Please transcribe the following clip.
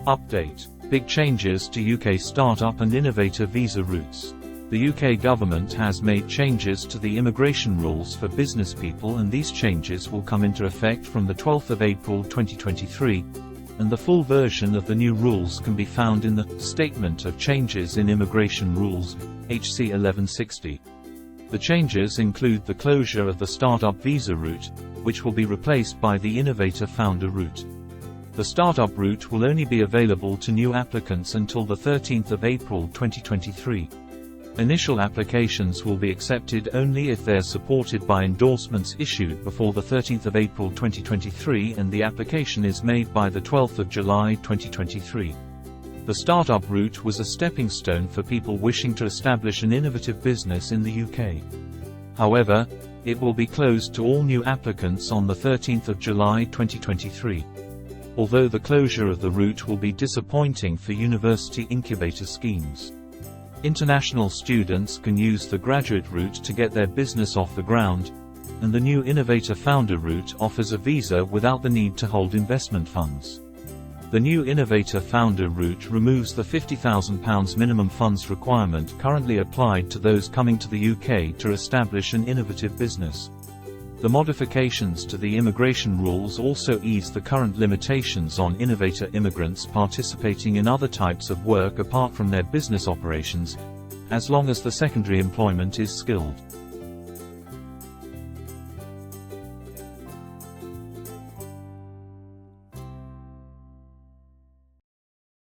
Update. Big changes to UK startup and innovator visa routes. The UK government has made changes to the immigration rules for business people, and these changes will come into effect from the 12th of April 2023, and the full version of the new rules can be found in the Statement of Changes in Immigration Rules, HC 1160. The changes include the closure of the startup visa route, which will be replaced by the Innovator Founder route. The startup route will only be available to new applicants until the 13th of April 2023. Initial applications will be accepted only if they are supported by endorsements issued before the 13th of April 2023 and the application is made by the 12th of July 2023. The startup route was a stepping stone for people wishing to establish an innovative business in the UK. However, it will be closed to all new applicants on the 13th of July 2023. Although the closure of the route will be disappointing for university incubator schemes. International students can use the graduate route to get their business off the ground, and the new Innovator Founder route offers a visa without the need to hold investment funds. The new Innovator Founder route removes the £50,000 minimum funds requirement currently applied to those coming to the UK to establish an innovative business. The modifications to the immigration rules also ease the current limitations on innovator immigrants participating in other types of work apart from their business operations, as long as the secondary employment is skilled.